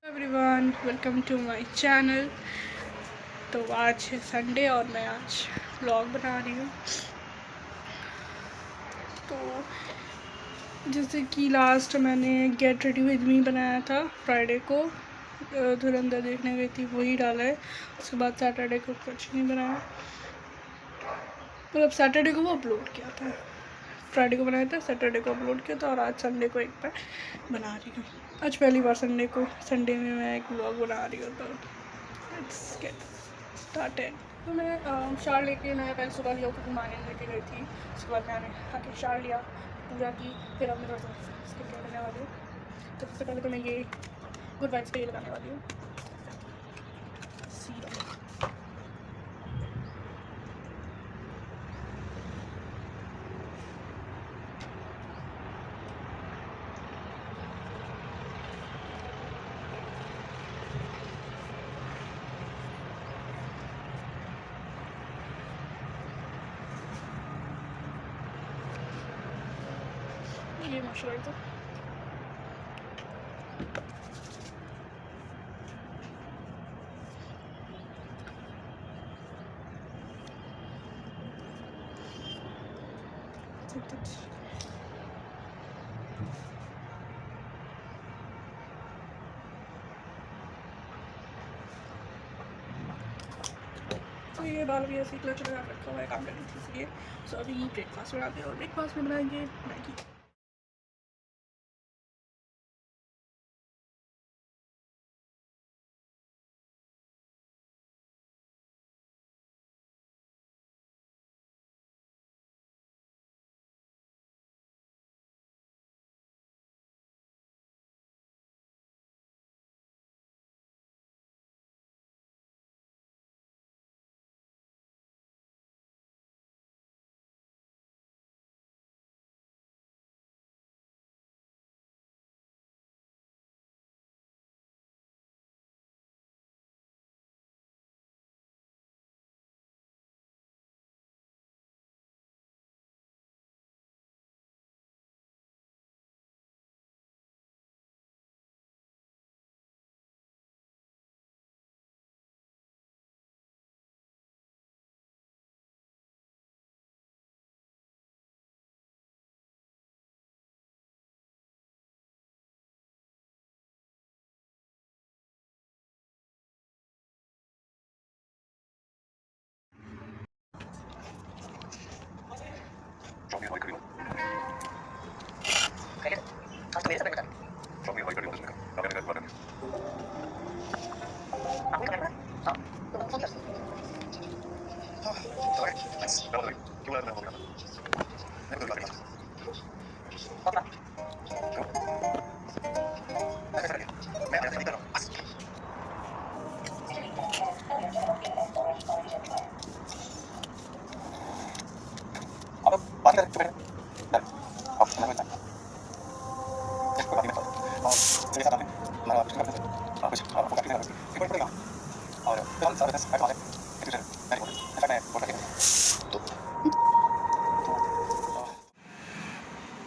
Everyone, welcome to my channel. तो आज है संडे और मैं आज व्लॉग बना रही हूँ। तो जैसे कि लास्ट मैंने गेट रेडी विद मी बनाया था फ्राइडे को, धुरंधर देखने गई थी, वही डाला है। उसके बाद सैटरडे को कुछ नहीं बनाया, मतलब सैटरडे को वो अपलोड किया था, फ्राइडे को बनाया था, सैटरडे को अपलोड किया था, और आज संडे को एक बार बना रही हूँ। आज पहली बार संडे में मैं एक व्लॉग बना रही हूँ, तो लेट्स गेट स्टार्टेड। तो मैं शार लेके मैं पहले सुबह लिया क्योंकि मार्निंग लेके गई थी। उसके बाद मैंने आके शार लिया, पूजा की, फिर अब मैं थोड़ा सा स्किन केयर करने वाली हूँ। तो सबसे पहले तो मैं ये गुड वाइब्स का ये लगाने वाली हूँ, सीरम। ये मॉइस्चराइजर, तो ये बाल भी ऐसे क्लच लगा रखा हुआ है काम करने के लिए। सो अभी ब्रेकफास्ट बनाते हैं, और ब्रेकफास्ट में बनाएंगे मैगी।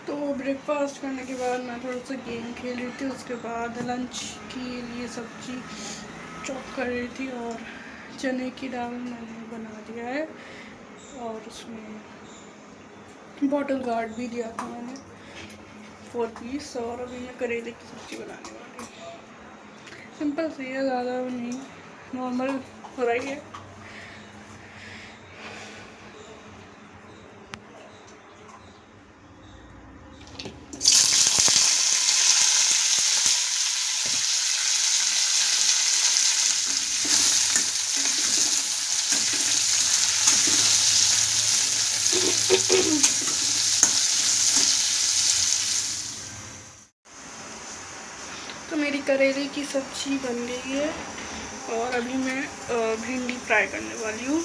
तो ब्रेकफास्ट करने के बाद मैं थोड़ा सा गेम खेल रही थी। उसके बाद लंच के लिए सब्जी चॉप कर रही थी, और चने की दाल मैंने बना दिया है, और उसमें बॉटल गार्ड भी दिया था मैंने 4 पीस। और अभी मैं करेले की सब्ज़ी बनाने वाली हूँ। सिंपल सी है, ज़्यादा नहीं, नॉर्मल हो रही है। तो मेरी करेले की सब्जी बन गई है और अभी मैं भिंडी फ्राई करने वाली हूँ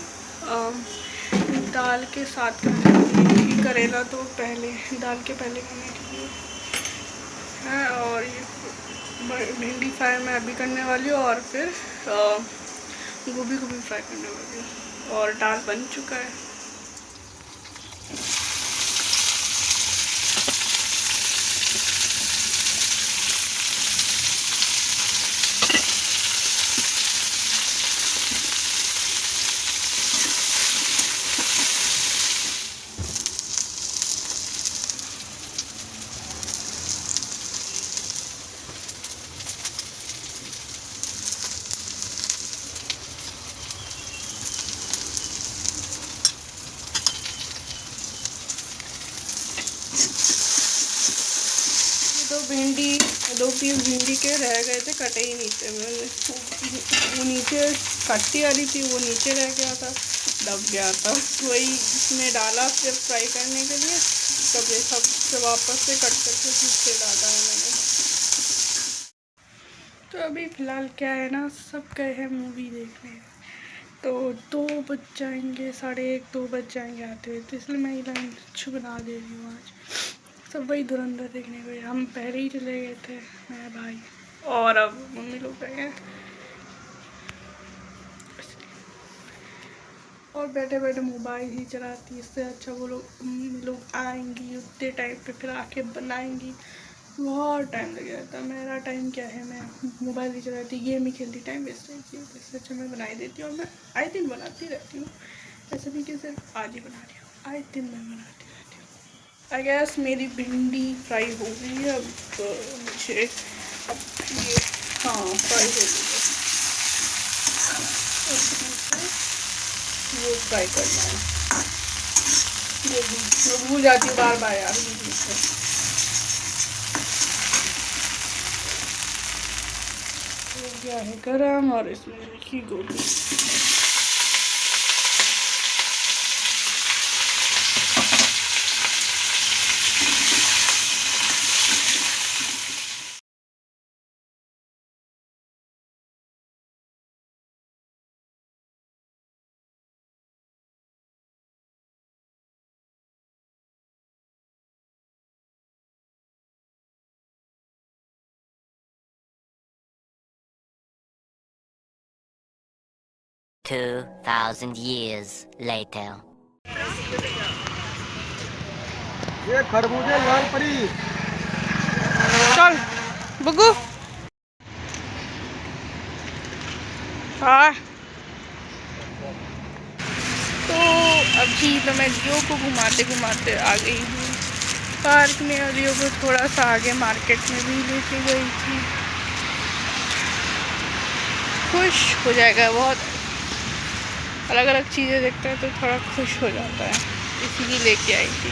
दाल के साथ करने वाली हूँ। करेला तो पहले दाल के पहले करने के लिए है और ये भिंडी फ्राई मैं अभी करने वाली हूँ और फिर गोभी को भी फ्राई करने वाली हूँ और दाल बन चुका है। दो पीस भिंडी के रह गए थे, कटे ही नहीं थे। मैंने वो नीचे कट्टी वाली थी, वो नीचे रह गया था, दब गया था, वही इसमें डाला फिर फ्राई करने के लिए। तब ये सब वापस से कट करके फिर से डाला है मैंने। तो अभी फ़िलहाल क्या है ना, सब गए हैं मूवी देखने, तो 2 बज जाएंगे, 1:30 2 बज जाएंगे आते हुए, तो इसलिए मैं ये लंच बना दे रही हूँ आज। सब वही धुरंधर देखने गए, हम पहले ही चले गए थे, मैं भाई और अब मम्मी लोग गए हैं। और बैठे बैठे मोबाइल ही चलाती, इससे अच्छा वो लोग आएंगी उतने टाइम पे फिर आके बनाएंगी, बहुत टाइम लग जाता है। मेरा टाइम क्या है, मैं मोबाइल ही चलाती, गेम ही खेलती, टाइम वेस्ट रहती है। इससे अच्छा मैं बनाई देती हूँ और मैं आए दिन बनाती रहती हूँ, ऐसा नहीं कि सिर्फ आज ही बना रही हूँ, आए दिन मैं बनाती रहती हूँ। आई गैस मेरी भिंडी फ्राई हो गई है। अब मुझे अब ये फ्राई हो गई है, वो फ्राई करना है। वो भी मैं भूल जाती हूँ बार बार यार, हो गया है गरम और इसमें रखी गोभी। $2,000 years later. ये खरबूजे लाल परी। चल बुगू हाँ। तो अभी तो मैं लियो को घुमाते घुमाते आ गई हूँ पार्क में, और लियो को थोड़ा सा आगे मार्केट में भी लेके गई थी। खुश हो जाएगा, बहुत अलग अलग चीज़ें देखता है तो थोड़ा खुश हो जाता है, इसीलिए लेके आई थी।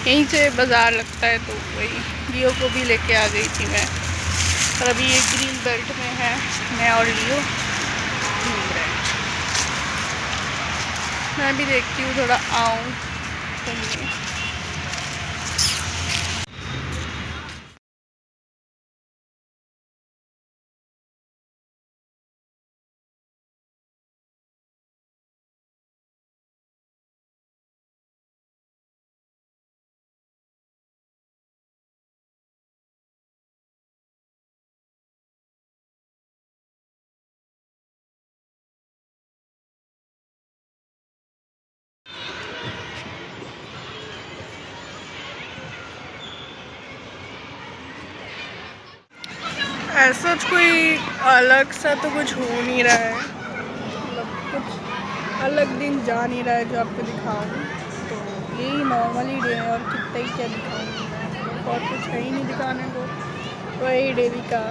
यहीं से बाज़ार लगता है तो वही लियो को भी लेके आ गई थी मैं। और अभी ये ग्रीन बेल्ट में है, मैं और लियो घूम रहे हैं। मैं भी देखती हूँ थोड़ा आऊँ घूमने। ऐसा कोई अलग सा तो कुछ हो नहीं रहा है, मतलब कुछ अलग दिन जा नहीं रहा है जो आपको दिखाऊँ। तो यही नॉर्मली डे है और कितना ही क्या दिखाऊँगी मैं, और कुछ है ही नहीं दिखाने को। वही डेली का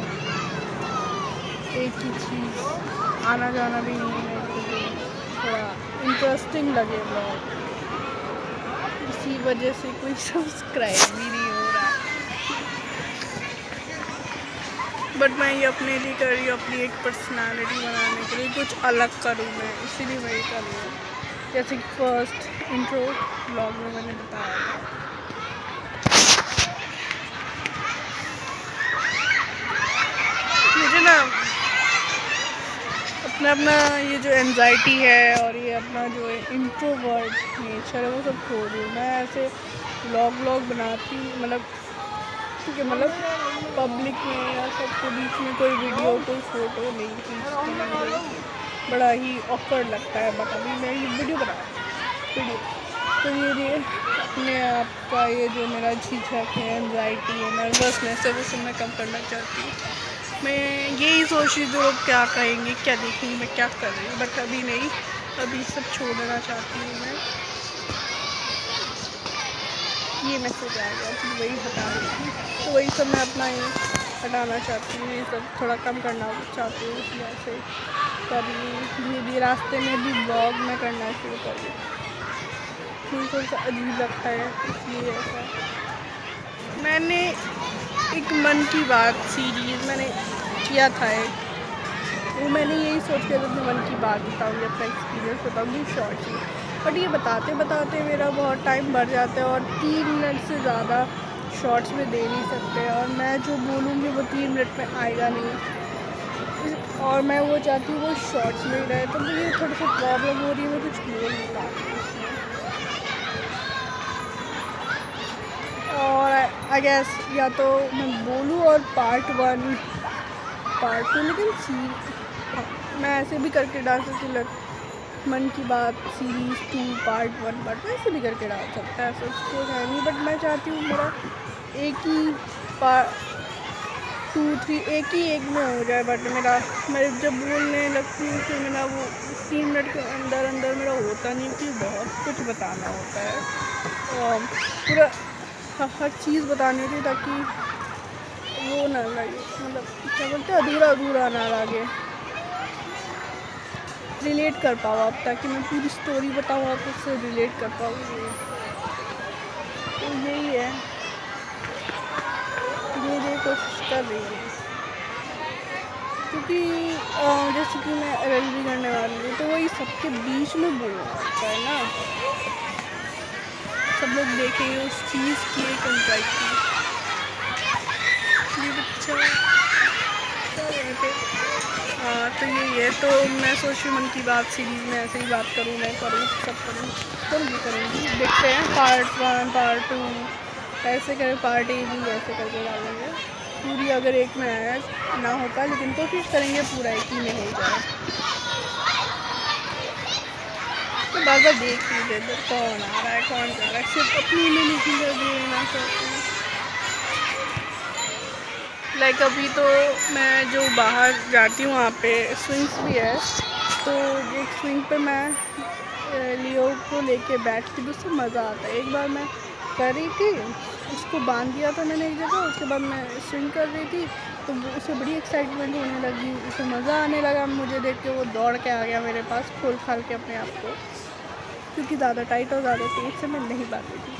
एक ही चीज़, आना जाना भी नहीं है मेरे को, थोड़ा इंटरेस्टिंग लगे ब्लॉग, इसी वजह से कोई सब्सक्राइब भी नहीं हो रहा। बट मैं ये अपने लिए कर रही हूँ, अपनी एक पर्सनालिटी बनाने के लिए, कुछ अलग करूँ मैं, इसीलिए मैं ये कर रही हूँ। जैसे कि फर्स्ट इंट्रो ब्लॉग में मैंने बताया था। मुझे ना अपना ये जो एंजाइटी है और ये अपना जो इंट्रोवर्ट नेचर है वो सब छोड़ दूँ। मैं ऐसे व्लॉग बनाती हूँ, मतलब ठीक है, मतलब पब्लिक में या सबके बीच में कोई वीडियो कोई फ़ोटो नहीं खींचती, मुझे बड़ा ही ऑकवर्ड लगता है। बट अभी मैं ये वीडियो बना रही हूँ, तो ये अपने आप का ये जो मेरा झिझक है, एंजाइटी है, नर्वसनेस है, वो सब मैं कम करना चाहती हूँ। मैं यही सोच रही हूँ लोग क्या कहेंगे, क्या देखेंगे, मैं क्या कर रही हूँ, बट अभी नहीं, अभी सब छोड़ना चाहती हूँ मैं। ये मैसेज आ गया तो वही हटा रही थी, तो वही सब मैं अपना ये हटाना चाहती हूँ, ये सब थोड़ा कम करना चाहती हूँ। इसलिए ऐसे कर रही हूँ, धीरे धीरे रास्ते में भी ब्लॉग मैं करना शुरू कर रही हूँ। मुझे थोड़ा सा अजीब लगता है, इसलिए ऐसा। मैंने एक मन की बात सीरीज़ मैंने किया था एक, वो मैंने यही सोच के अपने मन की बात बताऊँगी, अपना एक्सपीरियंस बताऊँगी शॉर्ट में। बट ये बताते बताते मेरा बहुत टाइम बढ़ जाता है और 3 मिनट से ज़्यादा शॉर्ट्स में दे नहीं सकते, और मैं जो बोलूँगी वो 3 मिनट में आएगा नहीं, और मैं वो चाहती हूँ वो शॉर्ट्स में ही रहे। तो मुझे थोड़ी सी प्रॉब्लम हो रही है, मैं कुछ बोल नहीं पा रही हूँ उसमें। और आई गेस या तो मैं बोलूँ और पार्ट 1 पार्ट 2, लेकिन हाँ, मैं ऐसे भी करके डाल सकती हूँ, मन की बात सीरीज़ 2 पार्ट 1 पार्ट 2 ऐसे भी करके डाल सकता है, ऐसा कुछ है नहीं। बट मैं चाहती हूँ मेरा एक ही पार्ट 2 3 एक में हो जाए। बट मैं जब बोलने लगती हूँ फिर मेरा वो 3 मिनट के अंदर अंदर मेरा होता नहीं, कि बहुत कुछ बताना होता है और पूरा हर चीज़ बतानी होती है, ताकि वो ना लगे, मतलब क्या बोलते हैं, अधूरा अधूरा ना लगे, रिलेट कर पाओ आप, ताकि मैं पूरी स्टोरी बताऊँ आप उससे रिलेट कर पाओ। तो यही है, धीरे कोशिश कर रही हूँ, क्योंकि जैसे कि मैं LLB करने वाली हूँ, तो वही सबके बीच में बोलना होता है ना, सब लोग देखेंगे उस चीज़ की एक एंजाइटी। ये बच्चा हाँ, तो यही है। तो मैं सोच रही हूँ मन की बात सीरीज़ में ऐसे ही बात करूँ, मैं करूँ, सब करूँगी। देखते हैं पार्ट 1 पार्ट 2 ऐसे करें, पार्ट ए भी ऐसे करके डालेंगे। पूरी अगर एक में आया ना होता, लेकिन कोशिश करेंगे पूरा एक ही में हो जाए। तो बार बार देख लीजिए कौन आ रहा है कौन जा रहा है, सिर्फ अपनी इमेजिन कर देना चाहती हूँ। लाइक अभी तो मैं जो बाहर जाती हूँ वहाँ पे स्विंग्स भी है, तो एक स्विंग पे मैं लियो को लेके बैठती, तो उससे मज़ा आता है। एक बार मैं कर रही थी, उसको बांध दिया था मैंने एक जगह, उसके बाद मैं स्विंग कर रही थी, तो उसे बड़ी एक्साइटमेंट होने लगी, उसे मज़ा आने लगा मुझे देख के। वो दौड़ के आ गया मेरे पास खोल खाल के अपने आप को, क्योंकि ज़्यादा टाइट और ज़्यादा तेज से मैं नहीं बांधी थी,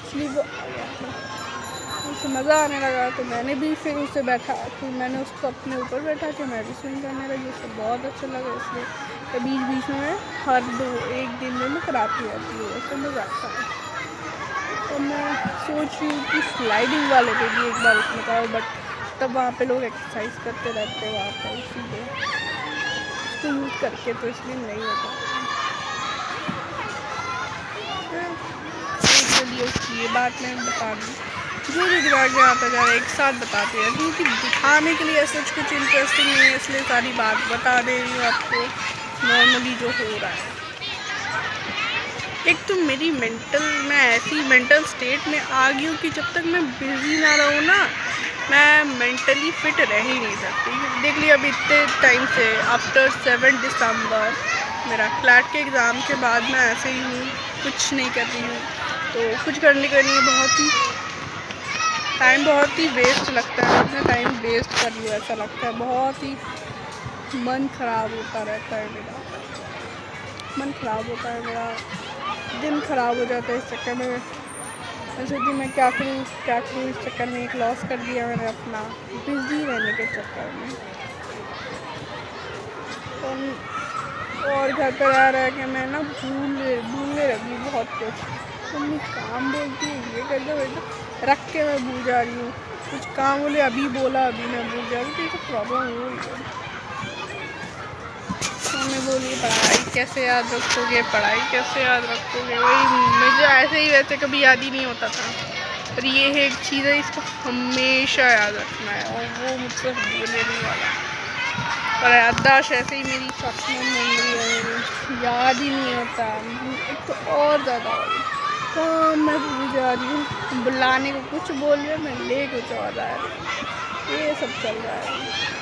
इसलिए वो आ गया था। उसे मज़ा आने लगा, तो मैंने भी फिर उसे बैठा, फिर मैंने उसको अपने ऊपर बैठा के मैं भी स्विंग करने लगी। उसे बहुत अच्छा लगा, इसलिए तो बीच बीच में मैं हर एक दिन में मैं कराती रहती हूँ, ऐसे मज़ा आता है। तो मैं सोच रही हूँ कि स्लाइडिंग वाले पे भी एक बार उसमें करो, बट तब वहाँ पे लोग एक्सरसाइज करते रहते हैं वहाँ पर, इसीलिए उसको यूज़ करके तो इसलिए नहीं होता। चलिए उसकी ये बात मैं बता दूँ, जो दिमाग में आता जा रहा है एक साथ बताते हैं, क्योंकि दिखाने के लिए ऐसा कुछ इंटरेस्टिंग नहीं है, इसलिए सारी बात बता दे रही हूँ आपको नॉर्मली जो हो रहा है। एक तो मेरी मैं ऐसी मेंटल स्टेट में आ गई हूँ कि जब तक मैं बिज़ी ना रहूँ ना, मैं मेंटली फिट रह ही नहीं सकती। देख लिया अभी इतने टाइम से, आफ्टर 7 दिसंबर मेरा क्लैट के एग्ज़ाम के बाद मैं ऐसे ही हूँ, कुछ नहीं कर रही हूँ। तो कुछ करने के लिए बहुत ही वेस्ट लगता है, अपना टाइम वेस्ट कर रही हूँ ऐसा लगता है। बहुत ही मन ख़राब होता रहता है मेरा, मन ख़राब होता है मेरा, दिन ख़राब हो जाता है इस चक्कर में। मैं सोचती मैं क्या करूँ इस चक्कर में, एक लॉस कर दिया मैंने अपना बिज़ी रहने के चक्कर में। और घर पर रह के मैं ना बहुत कुछ। मम्मी काम बोलती है ये कर दो रख के मैं भूल जा रही हूँ, कुछ काम बोले अभी बोला अभी मैं भूल जा रही हूँ, तो ये सब प्रॉब्लम हो रही है। मम्मी बोली पढ़ाई कैसे याद रखोगे, पढ़ाई कैसे याद रखोगे, वही मुझे ऐसे ही वैसे कभी याद ही नहीं होता था, पर ये है एक चीज़ है इसको हमेशा याद रखना है और वो मुझसे भूलने नहीं वाला। पर याददाश्त ऐसे ही मेरी शॉर्टनर मेमोरी है, मेरी याद ही नहीं होता। एक तो और ज़्यादा काम मैं भूल जा रही हूँ, बुलाने को कुछ बोल रहे मैं ले कुछ और रहा है, ये सब चल रहा है।